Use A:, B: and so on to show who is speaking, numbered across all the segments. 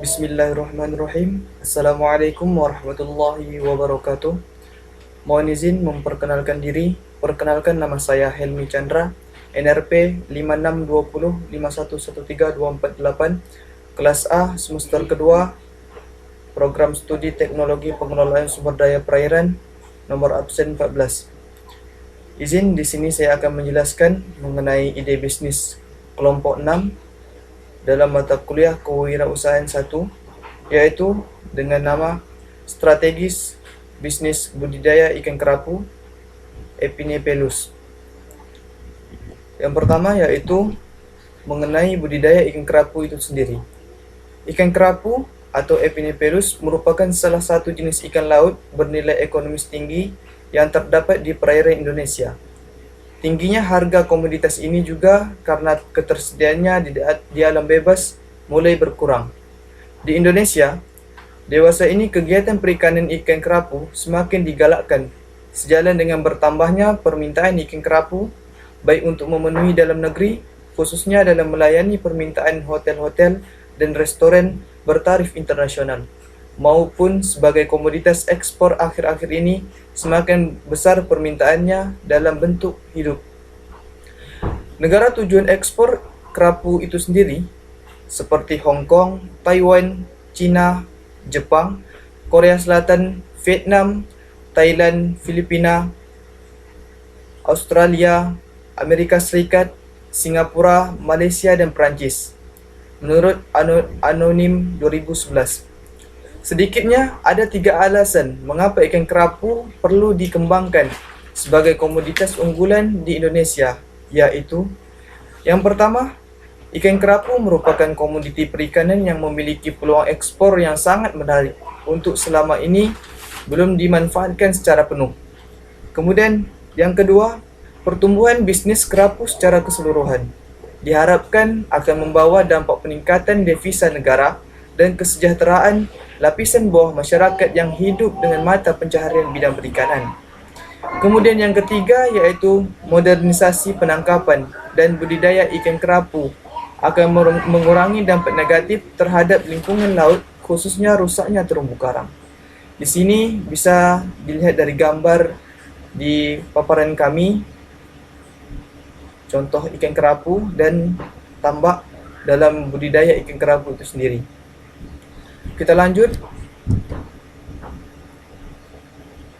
A: Bismillahirrahmanirrahim. Assalamualaikum warahmatullahi wabarakatuh. Mohon izin memperkenalkan diri. Perkenalkan, nama saya Helmi Chandra, NRP 5620511324 kelas A, semester kedua, program studi teknologi pengelolaan sumber daya perairan, nomor absen 14. Izin, di sini saya akan menjelaskan mengenai ide bisnis kelompok 6 dalam mata kuliah kewirausahaan 1, yaitu dengan nama Strategis Bisnis Budidaya Ikan Kerapu Epinephelus. Yang pertama yaitu mengenai budidaya ikan kerapu itu sendiri. Ikan kerapu atau Epinephelus merupakan salah satu jenis ikan laut bernilai ekonomis tinggi yang terdapat di perairan Indonesia. Tingginya harga komoditas ini juga karena ketersediaannya di alam bebas mulai berkurang. Di Indonesia, dewasa ini kegiatan perikanan ikan kerapu semakin digalakkan sejalan dengan bertambahnya permintaan ikan kerapu baik untuk memenuhi dalam negeri, khususnya dalam melayani permintaan hotel-hotel dan restoran bertarif internasional, maupun sebagai komoditas ekspor akhir-akhir ini semakin besar permintaannya dalam bentuk hidup. Negara tujuan ekspor kerapu itu sendiri seperti Hong Kong, Taiwan, China, Jepang, Korea Selatan, Vietnam, Thailand, Filipina, Australia, Amerika Serikat, Singapura, Malaysia, dan Perancis. Menurut Anonim 2011. Sedikitnya ada 3 alasan mengapa ikan kerapu perlu dikembangkan sebagai komoditas unggulan di Indonesia, yaitu yang pertama, ikan kerapu merupakan komoditi perikanan yang memiliki peluang ekspor yang sangat menarik untuk selama ini belum dimanfaatkan secara penuh. Kemudian yang kedua, pertumbuhan bisnis kerapu secara keseluruhan diharapkan akan membawa dampak peningkatan devisa negara dan kesejahteraan lapisan bawah masyarakat yang hidup dengan mata pencaharian bidang perikanan. Kemudian yang ketiga yaitu modernisasi penangkapan dan budidaya ikan kerapu akan mengurangi dampak negatif terhadap lingkungan laut, khususnya rusaknya terumbu karang. Di sini bisa dilihat dari gambar di paparan kami, contoh ikan kerapu dan tambak dalam budidaya ikan kerapu itu sendiri. Kita lanjut.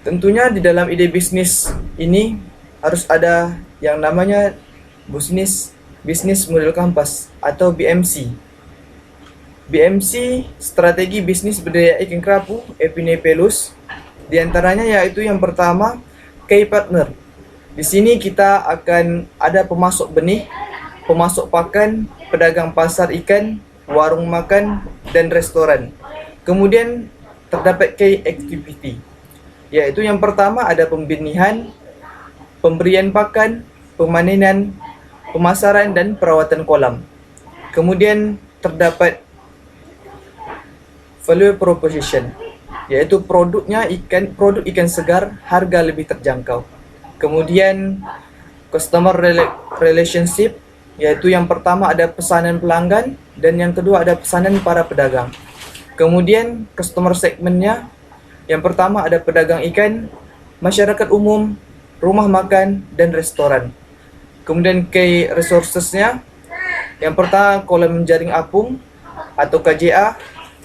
A: Tentunya di dalam ide bisnis ini harus ada yang namanya bisnis model kampas atau BMC. BMC, strategi bisnis budidaya ikan kerapu Epinephelus, di antaranya yaitu yang pertama, key partner. Di sini kita akan ada pemasok benih, pemasok pakan, pedagang pasar ikan, warung makan, dan restoran. Kemudian terdapat key activity, yaitu yang pertama ada pembenihan, pemberian pakan, pemanenan, pemasaran, dan perawatan kolam. Kemudian terdapat value proposition, yaitu produk ikan segar, harga lebih terjangkau. Kemudian customer relationship, yaitu yang pertama ada pesanan pelanggan dan yang kedua ada pesanan para pedagang. Kemudian customer segmentnya, yang pertama ada pedagang ikan, masyarakat umum, rumah makan, dan restoran. Kemudian key resourcesnya, yang pertama kolam jaring apung atau KJA,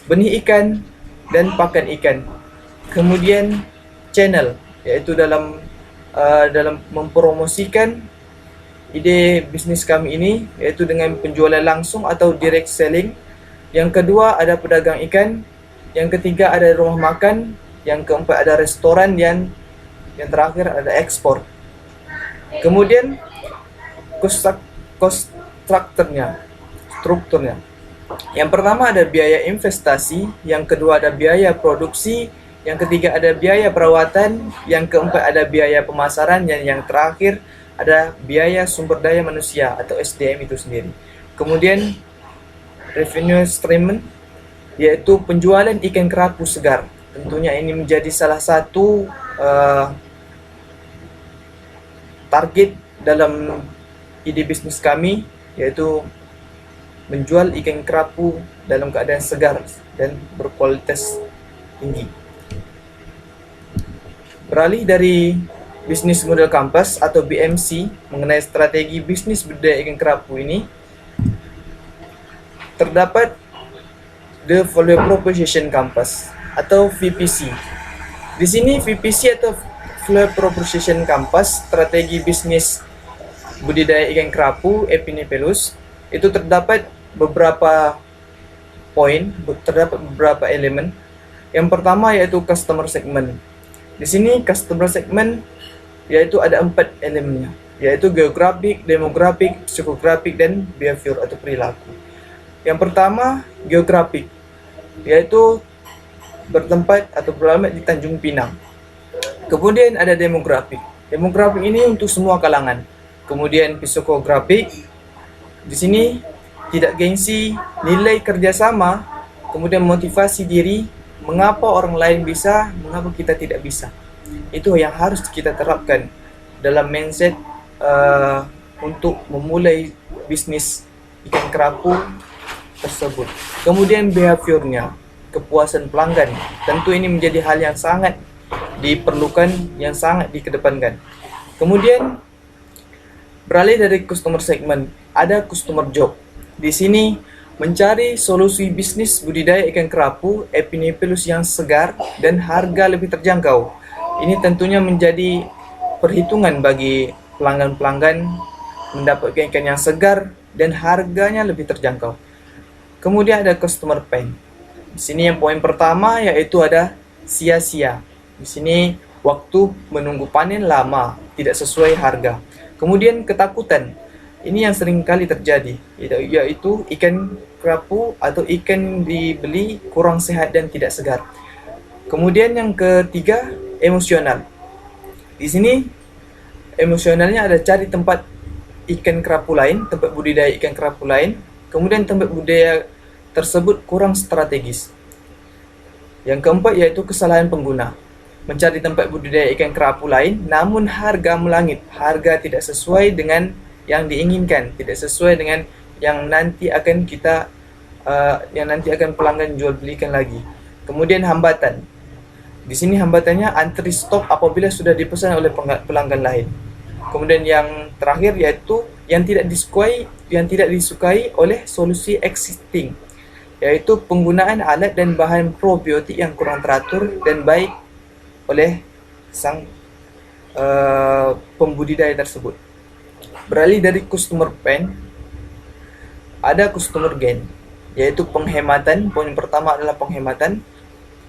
A: benih ikan, dan pakan ikan. Kemudian channel, yaitu dalam mempromosikan ide bisnis kami ini, yaitu dengan penjualan langsung atau direct selling. Yang kedua ada pedagang ikan, yang ketiga ada rumah makan, yang keempat ada restoran, dan yang terakhir ada ekspor. Kemudian strukturnya. Yang pertama ada biaya investasi, yang kedua ada biaya produksi, yang ketiga ada biaya perawatan, yang keempat ada biaya pemasaran, dan yang terakhir ada biaya sumber daya manusia atau SDM itu sendiri. Kemudian revenue stream, yaitu penjualan ikan kerapu segar. Tentunya ini menjadi salah satu target dalam ide bisnis kami, yaitu menjual ikan kerapu dalam keadaan segar dan berkualitas tinggi. Beralih dari bisnis model kampas atau BMC mengenai strategi bisnis budidaya ikan kerapu ini, terdapat the value proposition kampas atau VPC. Di sini VPC atau value proposition kampas strategi bisnis budidaya ikan kerapu Epinephelus itu terdapat beberapa poin, terdapat beberapa elemen. Yang pertama yaitu customer segment. Di sini customer segment yaitu ada 4 elemennya, yaitu geografik, demografik, psikografik, dan behavior atau perilaku. Yang pertama geografik, yaitu bertempat atau beralamat di Tanjung Pinang. Kemudian ada demografik. Demografik ini untuk semua kalangan. Kemudian psikografik, di sini tidak gengsi, nilai kerjasama, kemudian motivasi diri, mengapa orang lain bisa, mengapa kita tidak bisa. Itu yang harus kita terapkan dalam mindset untuk memulai bisnis ikan kerapu tersebut. Kemudian behaviornya, kepuasan pelanggan. Tentu ini menjadi hal yang sangat diperlukan, yang sangat dikedepankan. Kemudian beralih dari customer segment, ada customer job. Di sini mencari solusi bisnis budidaya ikan kerapu Epinephelus yang segar dan harga lebih terjangkau. Ini tentunya menjadi perhitungan bagi pelanggan-pelanggan mendapatkan ikan yang segar dan harganya lebih terjangkau. Kemudian ada customer pain. Di sini yang poin pertama yaitu ada sia-sia. Di sini waktu menunggu panen lama, tidak sesuai harga. Kemudian ketakutan. Ini yang sering kali terjadi, yaitu ikan kerapu atau ikan dibeli kurang sehat dan tidak segar. Kemudian yang ketiga, emosional. Di sini emosionalnya ada cari tempat ikan kerapu lain, tempat budidaya ikan kerapu lain. Kemudian tempat budidaya tersebut kurang strategis. Yang keempat yaitu kesalahan pengguna. Mencari tempat budidaya ikan kerapu lain, namun harga melangit. Harga tidak sesuai dengan yang diinginkan, tidak sesuai dengan yang nanti akan pelanggan jual belikan lagi. Kemudian hambatan. Di sini hambatannya antri stok apabila sudah dipesan oleh pelanggan lain. Kemudian yang terakhir yaitu yang tidak disukai oleh solusi existing, yaitu penggunaan alat dan bahan probiotik yang kurang teratur dan baik oleh sang pembudidaya tersebut. Beralih dari customer pain, ada customer gain, yaitu penghematan. Poin pertama adalah penghematan,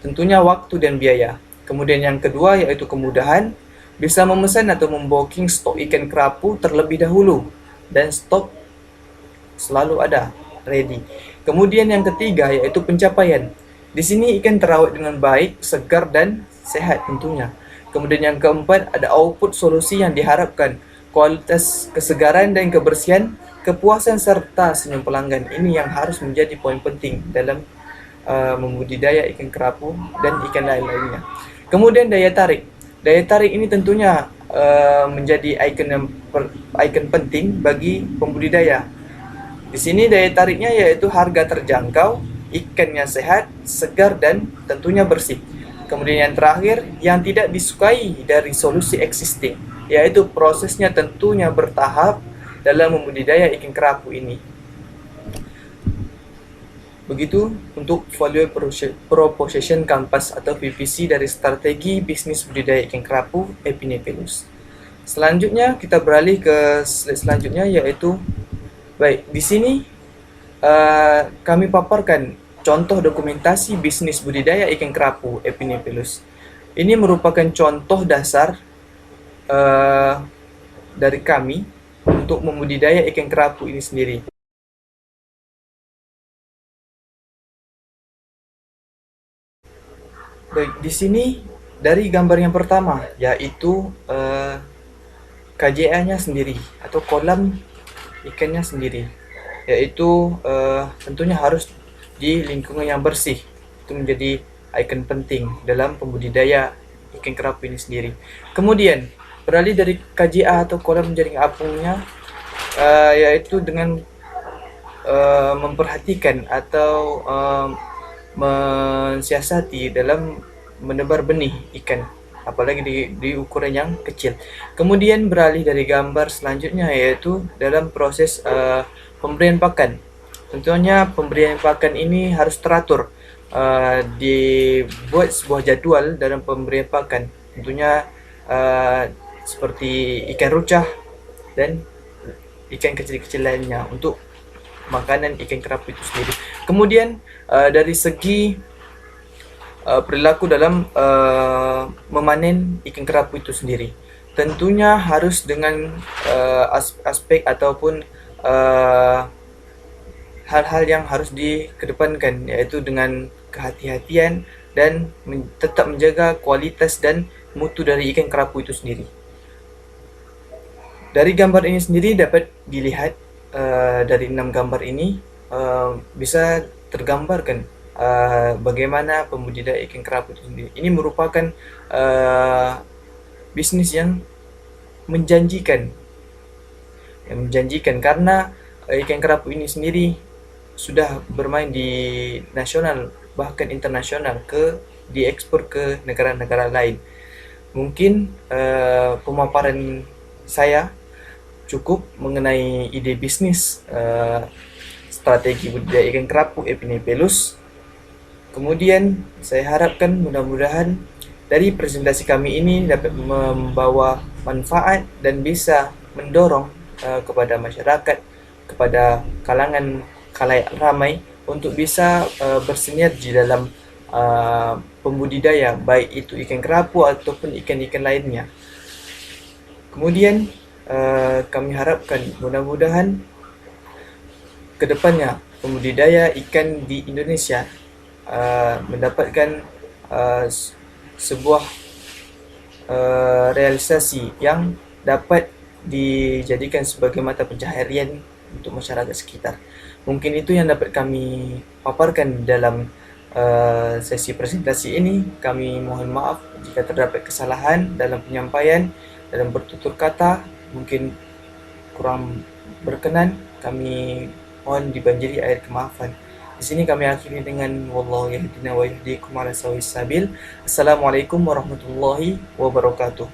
A: tentunya waktu dan biaya. Kemudian yang kedua yaitu kemudahan, bisa memesan atau membooking stok ikan kerapu terlebih dahulu dan stok selalu ada, ready. Kemudian yang ketiga yaitu pencapaian. Di sini ikan terawat dengan baik, segar dan sehat tentunya. Kemudian yang keempat ada output solusi yang diharapkan, kualitas kesegaran dan kebersihan, kepuasan serta senyum pelanggan. Ini yang harus menjadi poin penting dalam membudidaya ikan kerapu dan ikan lain-lainnya. Kemudian daya tarik. Daya tarik ini tentunya menjadi ikon penting bagi pembudidaya. Di sini daya tariknya yaitu harga terjangkau, ikannya sehat, segar dan tentunya bersih. Kemudian yang terakhir yang tidak disukai dari solusi existing, yaitu prosesnya tentunya bertahap dalam membudidaya ikan kerapu ini. Begitu untuk value proposition kampas atau VPC dari strategi bisnis budidaya ikan kerapu Epinephelus. Selanjutnya kita beralih ke slide selanjutnya yaitu di sini kami paparkan contoh dokumentasi bisnis budidaya ikan kerapu Epinephelus. Ini merupakan contoh dasar dari kami untuk membudidaya ikan kerapu ini sendiri. Baik, di sini dari gambar yang pertama yaitu KJA-nya sendiri atau kolam ikannya sendiri, yaitu tentunya harus di lingkungan yang bersih. Itu menjadi ikon penting dalam pembudidaya ikan kerapu ini sendiri. Kemudian beralih dari KJA atau kolam jaring apungnya, yaitu dengan memperhatikan atau mensiasati dalam menebar benih ikan, apalagi di ukuran yang kecil. Kemudian beralih dari gambar selanjutnya, yaitu dalam proses pemberian pakan. Tentunya pemberian pakan ini harus teratur, dibuat sebuah jadwal dalam pemberian pakan. Tentunya seperti ikan rucah dan ikan kecil-kecil lainnya untuk makanan ikan kerapu itu sendiri. Kemudian dari segi perilaku dalam memanen ikan kerapu itu sendiri, tentunya harus dengan aspek ataupun hal-hal yang harus dikedepankan, yaitu dengan kehati-hatian dan tetap menjaga kualitas dan mutu dari ikan kerapu itu sendiri. Dari gambar ini sendiri dapat dilihat, dari 6 gambar ini bisa tergambarkan bagaimana pembudidaya ikan kerapu itu sendiri. Ini merupakan bisnis yang menjanjikan, karena ikan kerapu ini sendiri sudah bermain di nasional bahkan internasional, diekspor ke negara-negara lain. Mungkin pemaparan saya cukup mengenai ide bisnis strategi budidaya ikan kerapu Epinephelus. Kemudian saya harapkan mudah-mudahan dari presentasi kami ini dapat membawa manfaat dan bisa mendorong kepada masyarakat, kepada kalangan khalayak ramai untuk bisa bersinergi dalam pembudidaya, baik itu ikan kerapu ataupun ikan-ikan lainnya. Kemudian kami harapkan mudah-mudahan kedepannya pembudidaya ikan di Indonesia mendapatkan sebuah realisasi yang dapat dijadikan sebagai mata pencaharian untuk masyarakat sekitar. Mungkin itu yang dapat kami paparkan dalam sesi presentasi ini. Kami mohon maaf jika terdapat kesalahan dalam penyampaian, dalam bertutur kata mungkin kurang berkenan. Kami mohon dibanjiri air kemaafan. Di sini kami akhiri dengan wallahu yahdina wa yahdikum ala sawis sabil. Assalamualaikum warahmatullahi wabarakatuh.